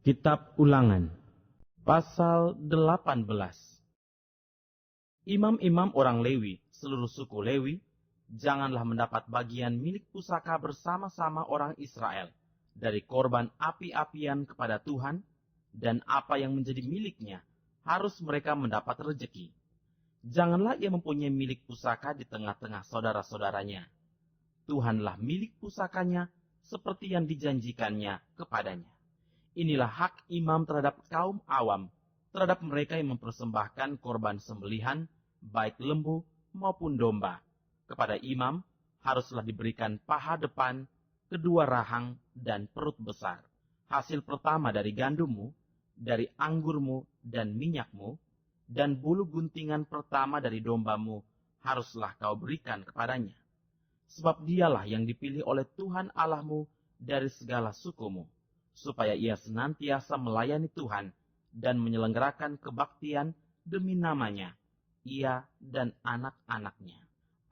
Kitab Ulangan Pasal 18. Imam-imam orang Lewi, seluruh suku Lewi, janganlah mendapat bagian milik pusaka bersama-sama orang Israel dari korban api-apian kepada Tuhan, dan apa yang menjadi miliknya harus mereka mendapat rejeki. Janganlah ia mempunyai milik pusaka di tengah-tengah saudara-saudaranya. Tuhanlah milik pusakanya seperti yang dijanjikannya kepadanya. Inilah hak imam terhadap kaum awam, terhadap mereka yang mempersembahkan korban sembelihan, baik lembu maupun domba. Kepada imam haruslah diberikan paha depan, kedua rahang, dan perut besar. Hasil pertama dari gandummu, dari anggurmu dan minyakmu, dan bulu guntingan pertama dari dombamu haruslah kau berikan kepadanya. Sebab dialah yang dipilih oleh Tuhan Allahmu dari segala sukumu, supaya ia senantiasa melayani Tuhan dan menyelenggarakan kebaktian demi namanya, ia dan anak-anaknya.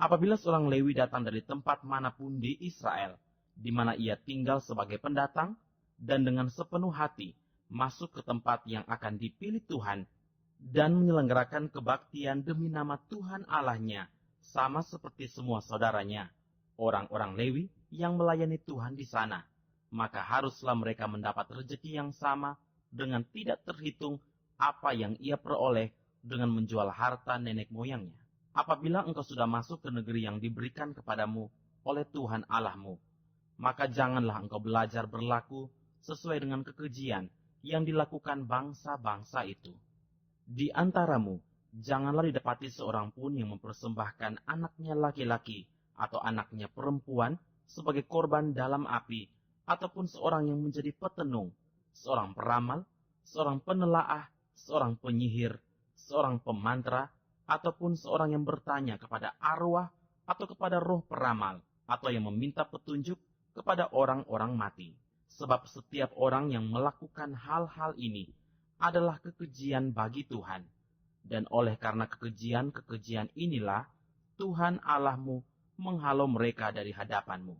Apabila seorang Lewi datang dari tempat manapun di Israel, di mana ia tinggal sebagai pendatang, dan dengan sepenuh hati masuk ke tempat yang akan dipilih Tuhan, dan menyelenggarakan kebaktian demi nama Tuhan Allahnya, sama seperti semua saudaranya, orang-orang Lewi yang melayani Tuhan di sana, maka haruslah mereka mendapat rejeki yang sama dengan tidak terhitung apa yang ia peroleh dengan menjual harta nenek moyangnya. Apabila engkau sudah masuk ke negeri yang diberikan kepadamu oleh Tuhan Allahmu, maka janganlah engkau belajar berlaku sesuai dengan kekejian yang dilakukan bangsa-bangsa itu. Di antaramu, janganlah didapati seorang pun yang mempersembahkan anaknya laki-laki atau anaknya perempuan sebagai korban dalam api, ataupun seorang yang menjadi petenung, seorang peramal, seorang penelaah, seorang penyihir, seorang pemantra, ataupun seorang yang bertanya kepada arwah atau kepada roh peramal, atau yang meminta petunjuk kepada orang-orang mati. Sebab setiap orang yang melakukan hal-hal ini adalah kekejian bagi Tuhan. Dan oleh karena kekejian-kekejian inilah Tuhan Allahmu menghalau mereka dari hadapanmu.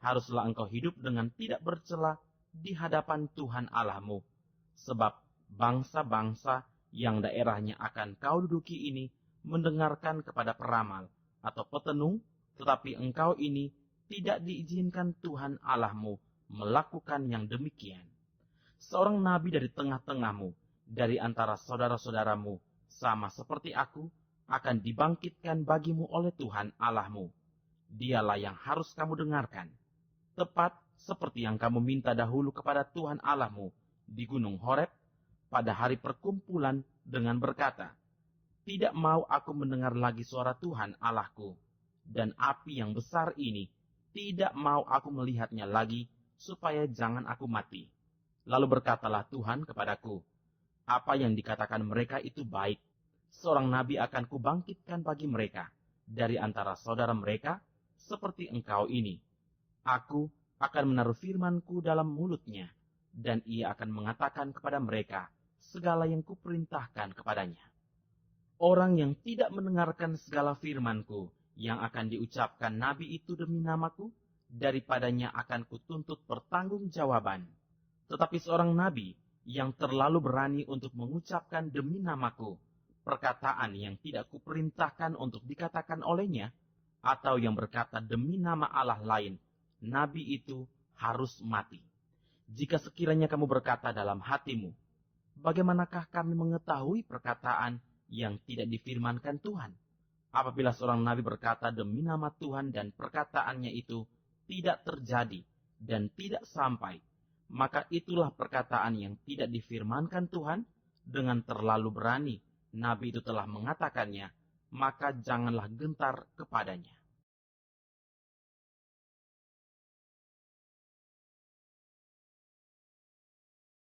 Haruslah engkau hidup dengan tidak bercela di hadapan Tuhan Allahmu, sebab bangsa-bangsa yang daerahnya akan kau duduki ini mendengarkan kepada peramal atau petenung, tetapi engkau ini tidak diizinkan Tuhan Allahmu melakukan yang demikian. Seorang nabi dari tengah-tengahmu, dari antara saudara-saudaramu, sama seperti aku, akan dibangkitkan bagimu oleh Tuhan Allahmu. Dialah yang harus kamu dengarkan, tepat seperti yang kamu minta dahulu kepada Tuhan Allahmu di Gunung Horeb pada hari perkumpulan dengan berkata, "Tidak mau aku mendengar lagi suara Tuhan Allahku, dan api yang besar ini tidak mau aku melihatnya lagi, supaya jangan aku mati." Lalu berkatalah Tuhan kepadaku, "Apa yang dikatakan mereka itu baik. Seorang nabi akan kubangkitkan bagi mereka dari antara saudara mereka, seperti engkau ini. Aku akan menaruh firman-Ku dalam mulutnya, dan ia akan mengatakan kepada mereka segala yang Kuperintahkan kepadanya. Orang yang tidak mendengarkan segala firman-Ku yang akan diucapkan nabi itu demi nama-Ku, daripadanya akan Kutuntut pertanggungjawaban. Tetapi seorang nabi yang terlalu berani untuk mengucapkan demi nama-Ku perkataan yang tidak Kuperintahkan untuk dikatakan olehnya, atau yang berkata demi nama Allah lain, nabi itu harus mati. Jika sekiranya kamu berkata dalam hatimu, bagaimanakah kami mengetahui perkataan yang tidak difirmankan Tuhan? Apabila seorang nabi berkata demi nama Tuhan dan perkataannya itu tidak terjadi dan tidak sampai, maka itulah perkataan yang tidak difirmankan Tuhan. Dengan terlalu berani nabi itu telah mengatakannya, maka janganlah gentar kepadanya.